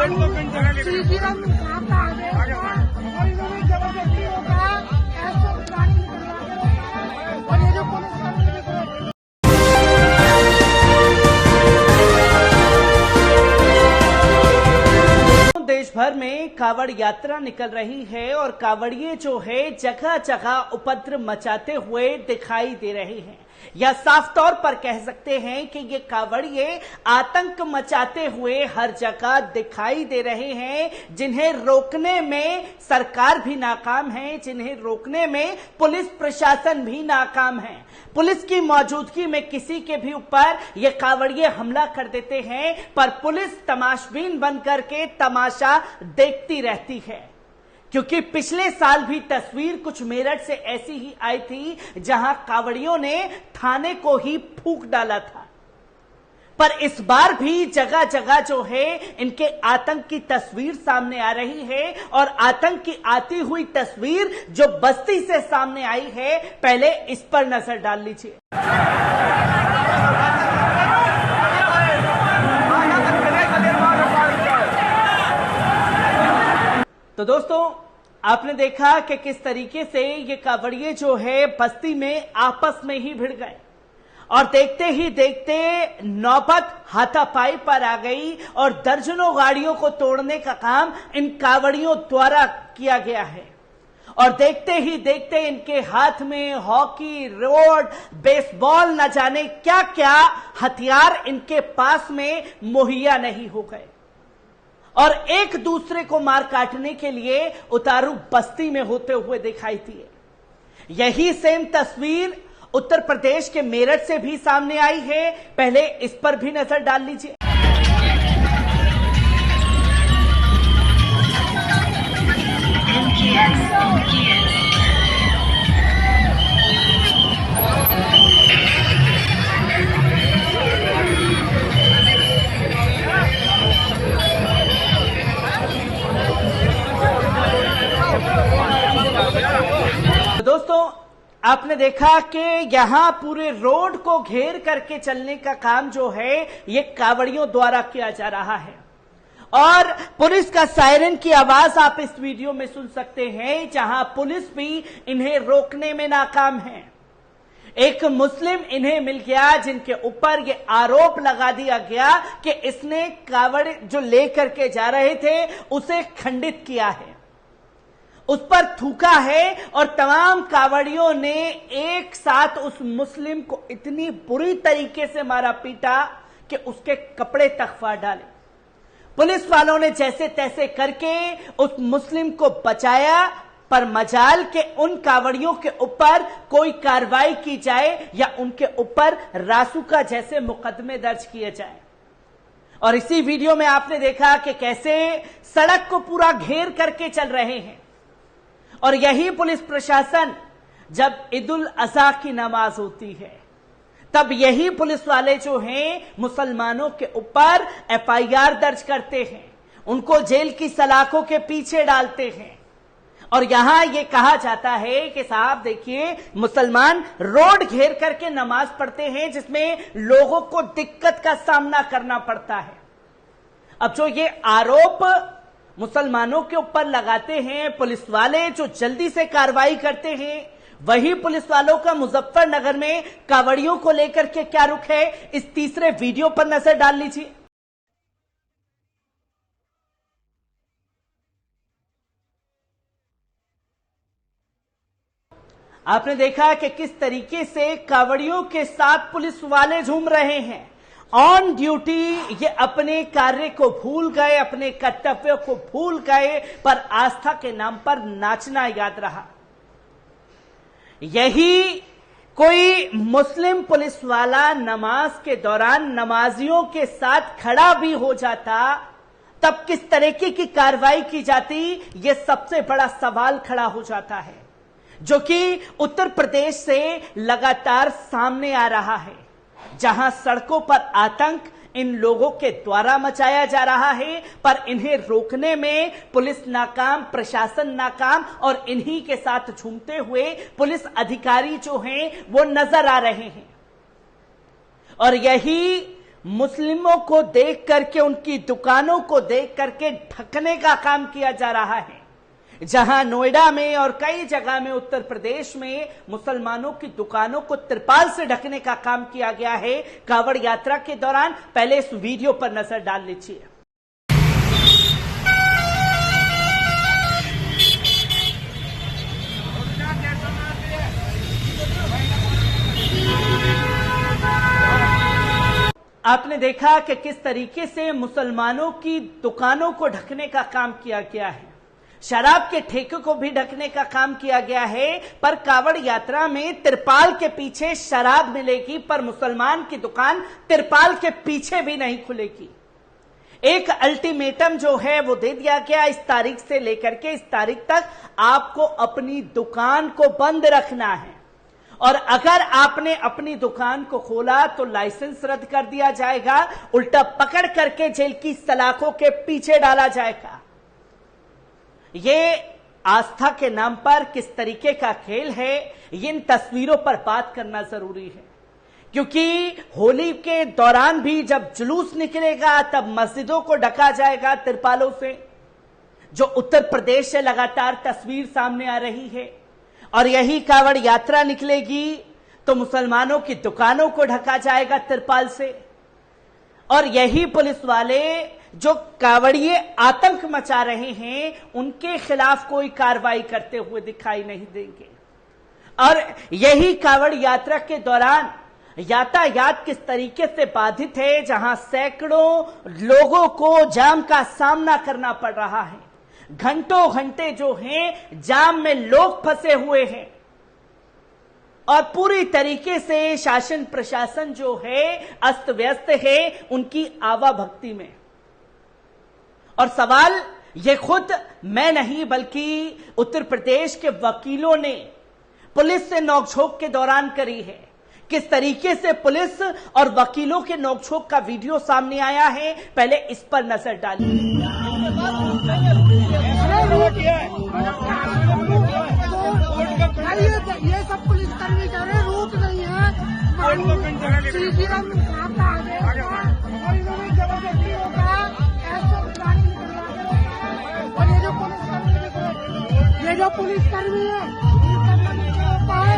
CGM खाता आ जाएगा और इन्होंने जबरदस्ती होगा ऐसा गाड़ी निकलवा के होगा और ये जो पुलिस देश भर में कावड़ यात्रा निकल रही है और कावड़िए जो है जगह जगह उपद्रव मचाते हुए दिखाई दे रहे हैं, या साफ तौर पर कह सकते हैं कि ये कावड़िए आतंक मचाते हुए हर जगह दिखाई दे रहे हैं, जिन्हें रोकने में सरकार भी नाकाम है, जिन्हें रोकने में पुलिस प्रशासन भी नाकाम है। पुलिस की मौजूदगी में किसी के भी ऊपर ये कावड़िए हमला कर देते हैं, पर पुलिस तमाशबीन बन करके तमाशा देखती रहती है। क्योंकि पिछले साल भी तस्वीर कुछ मेरठ से ऐसी ही आई थी, जहां कावड़ियों ने थाने को ही फूंक डाला था। पर इस बार भी जगह जगह जो है इनके आतंक की तस्वीर सामने आ रही है, और आतंक की आती हुई तस्वीर जो बस्ती से सामने आई है, पहले इस पर नजर डाल लीजिए। तो दोस्तों, आपने देखा कि किस तरीके से ये कावड़िए जो है बस्ती में आपस में ही भिड़ गए, और देखते ही देखते नौबत हाथापाई पर आ गई और दर्जनों गाड़ियों को तोड़ने का काम इन कावड़ियों द्वारा किया गया है। और देखते ही देखते इनके हाथ में हॉकी, रोड, बेसबॉल, न जाने क्या क्या हथियार इनके पास में मुहैया नहीं हो गए, और एक दूसरे को मार काटने के लिए उतारू बस्ती में होते हुए दिखाई दिए। यही सेम तस्वीर उत्तर प्रदेश के मेरठ से भी सामने आई है, पहले इस पर भी नजर डाल लीजिए। दोस्तों, आपने देखा कि यहां पूरे रोड को घेर करके चलने का काम जो है ये कावड़ियों द्वारा किया जा रहा है, और पुलिस का सायरन की आवाज आप इस वीडियो में सुन सकते हैं, जहां पुलिस भी इन्हें रोकने में नाकाम है। एक मुस्लिम इन्हें मिल गया, जिनके ऊपर ये आरोप लगा दिया गया कि इसने कावड़ जो लेकर के जा रहे थे उसे खंडित किया है, उस पर थूका है, और तमाम कावड़ियों ने एक साथ उस मुस्लिम को इतनी बुरी तरीके से मारा पीटा कि उसके कपड़े तक फाड़ डाले। पुलिस वालों ने जैसे तैसे करके उस मुस्लिम को बचाया, पर मजाल के उन कावड़ियों के ऊपर कोई कार्रवाई की जाए या उनके ऊपर रासुका जैसे मुकदमे दर्ज किए जाए। और इसी वीडियो में आपने देखा कि कैसे सड़क को पूरा घेर करके चल रहे हैं, और यही पुलिस प्रशासन जब ईद उल अज़हा की नमाज होती है तब यही पुलिस वाले जो हैं मुसलमानों के ऊपर एफआईआर दर्ज करते हैं, उनको जेल की सलाखों के पीछे डालते हैं। और यहां ये कहा जाता है कि साहब देखिए, मुसलमान रोड घेर करके नमाज पढ़ते हैं, जिसमें लोगों को दिक्कत का सामना करना पड़ता है। अब जो ये आरोप मुसलमानों के ऊपर लगाते हैं पुलिस वाले, जो जल्दी से कार्रवाई करते हैं, वही पुलिस वालों का मुजफ्फरनगर में कावड़ियों को लेकर के क्या रुख है, इस तीसरे वीडियो पर नजर डाल लीजिए। आपने देखा कि किस तरीके से कावड़ियों के साथ पुलिस वाले झूम रहे हैं। ऑन ड्यूटी ये अपने कार्य को भूल गए, अपने कर्तव्य को भूल गए, पर आस्था के नाम पर नाचना याद रहा। यही कोई मुस्लिम पुलिस वाला नमाज के दौरान नमाजियों के साथ खड़ा भी हो जाता, तब किस तरीके की कार्रवाई की जाती, ये सबसे बड़ा सवाल खड़ा हो जाता है, जो कि उत्तर प्रदेश से लगातार सामने आ रहा है, जहां सड़कों पर आतंक इन लोगों के द्वारा मचाया जा रहा है, पर इन्हें रोकने में पुलिस नाकाम, प्रशासन नाकाम, और इन्हीं के साथ झूमते हुए पुलिस अधिकारी जो हैं वो नजर आ रहे हैं। और यही मुस्लिमों को देख करके, उनकी दुकानों को देख करके ढकने का काम किया जा रहा है। जहां नोएडा में और कई जगह में उत्तर प्रदेश में मुसलमानों की दुकानों को तिरपाल से ढकने का काम किया गया है कावड़ यात्रा के दौरान। पहले इस वीडियो पर नजर डाल लीजिए। आपने देखा कि किस तरीके से मुसलमानों की दुकानों को ढकने का काम किया गया है, शराब के ठेके को भी ढकने का काम किया गया है। पर कावड़ यात्रा में तिरपाल के पीछे शराब मिलेगी, पर मुसलमान की दुकान तिरपाल के पीछे भी नहीं खुलेगी। एक अल्टीमेटम जो है वो दे दिया गया, इस तारीख से लेकर के इस तारीख तक आपको अपनी दुकान को बंद रखना है, और अगर आपने अपनी दुकान को खोला तो लाइसेंस रद्द कर दिया जाएगा, उल्टा पकड़ करके जेल की सलाखों के पीछे डाला जाएगा। ये आस्था के नाम पर किस तरीके का खेल है, इन तस्वीरों पर बात करना जरूरी है, क्योंकि होली के दौरान भी जब जुलूस निकलेगा तब मस्जिदों को ढका जाएगा तिरपालों से, जो उत्तर प्रदेश से लगातार तस्वीर सामने आ रही है। और यही कावड़ यात्रा निकलेगी तो मुसलमानों की दुकानों को ढका जाएगा तिरपाल से, और यही पुलिस वाले जो कावड़िए आतंक मचा रहे हैं उनके खिलाफ कोई कार्रवाई करते हुए दिखाई नहीं देंगे। और यही कावड़ यात्रा के दौरान यातायात किस तरीके से बाधित है, जहां सैकड़ों लोगों को जाम का सामना करना पड़ रहा है। घंटों घंटे जो हैं जाम में लोग फंसे हुए हैं, और पूरी तरीके से शासन प्रशासन जो है अस्त व्यस्त है उनकी आवाभक्ति में। और सवाल ये खुद मैं नहीं बल्कि उत्तर प्रदेश के वकीलों ने पुलिस से नोकझोंक के दौरान करी है। किस तरीके से पुलिस और वकीलों के नोकझोंक का वीडियो सामने आया है, पहले इस पर नजर डालिए। ये सब पुलिसकर्मी कह रहे रूट नहीं है, और इन्होंने जबरदस्ती होता ऐसे गाड़ी निकलवा के रोका है। और ये जो पुलिसकर्मी है होता है,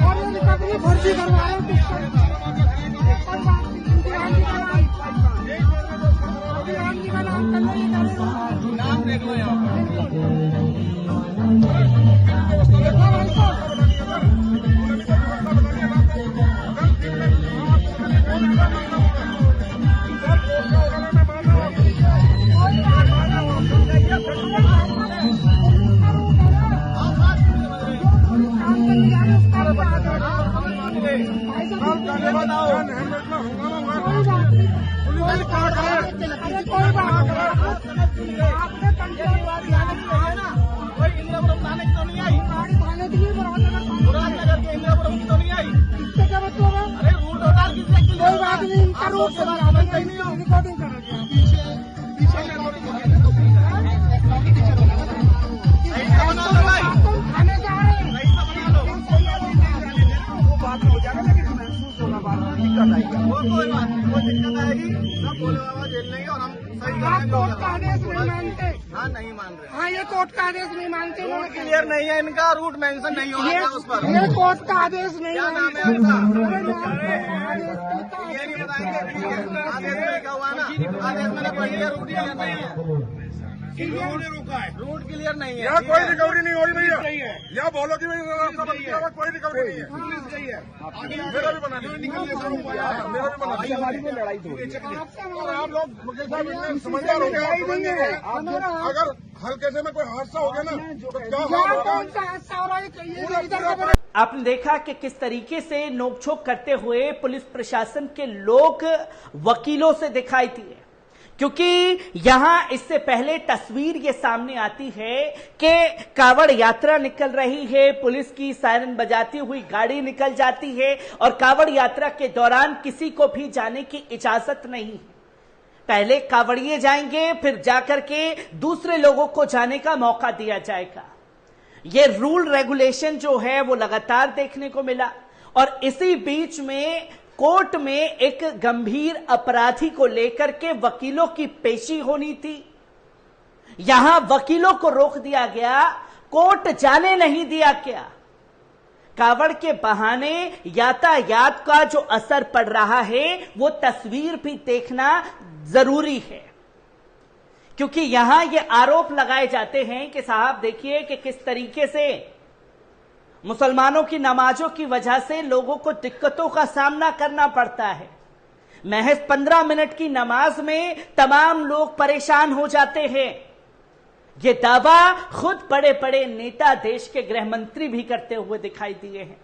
और ये अपनी भर्ती करवा रहे नहीं मान रहे। हाँ, ये कोर्ट का आदेश नहीं मानते, रूट क्लियर नहीं है इनका, रूट मेंशन नहीं होगा उस पर। ये कोर्ट का आदेश नहीं है। नाम है उनका? ये नहीं बताएंगे। आदेश में क्या हुआ ना, आदेश मैंने पढ़ लिया, रूट क्लियर नहीं है। रोका है, रूट क्लियर नहीं है। यहाँ कोई रिकवरी नहीं हो रही भैया, यहाँ बोलो कि कोई रिकवरी नहीं है। मेरा भी बना, मेरा भी बना लड़ाई तो आप लोग समझदार हो गए। अगर हल्के से में कोई हादसा हो गया ना तो क्या होगा। आपने देखा कि किस तरीके से नोकझोंक करते हुए पुलिस प्रशासन के लोग वकीलों से दिखाई दिए, क्योंकि यहां इससे पहले तस्वीर ये सामने आती है कि कावड़ यात्रा निकल रही है, पुलिस की सायरन बजाती हुई गाड़ी निकल जाती है, और कावड़ यात्रा के दौरान किसी को भी जाने की इजाजत नहीं है। पहले कावड़िए जाएंगे, फिर जाकर के दूसरे लोगों को जाने का मौका दिया जाएगा। ये रूल रेगुलेशन जो है वो लगातार देखने को मिला, और इसी बीच में कोर्ट में एक गंभीर अपराधी को लेकर के वकीलों की पेशी होनी थी। यहां वकीलों को रोक दिया गया, कोर्ट जाने नहीं दिया गया। कावड़ के बहाने यातायात का जो असर पड़ रहा है वो तस्वीर भी देखना जरूरी है, क्योंकि यहां ये आरोप लगाए जाते हैं कि साहब देखिए कि किस तरीके से मुसलमानों की नमाजों की वजह से लोगों को दिक्कतों का सामना करना पड़ता है। महज 15 मिनट की नमाज में तमाम लोग परेशान हो जाते हैं। ये दावा खुद बड़े बड़े नेता देश के गृह मंत्री भी करते हुए दिखाई दिए हैं।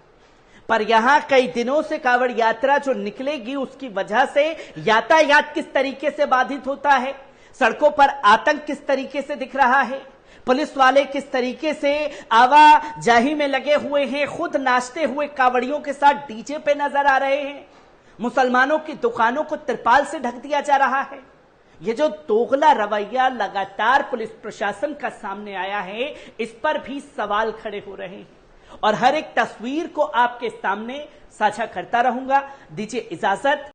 पर यहां कई दिनों से कावड़ यात्रा जो निकलेगी उसकी वजह से यातायात किस तरीके से बाधित होता है, सड़कों पर आतंक किस तरीके से दिख रहा है, पुलिस वाले किस तरीके से आवाजाही में लगे हुए हैं, खुद नाचते हुए कावड़ियों के साथ डीजे पे नजर आ रहे हैं, मुसलमानों की दुकानों को तिरपाल से ढक दिया जा रहा है। ये जो दोगला रवैया लगातार पुलिस प्रशासन का सामने आया है, इस पर भी सवाल खड़े हो रहे हैं और हर एक तस्वीर को आपके सामने साझा करता रहूंगा। दीजिए इजाजत।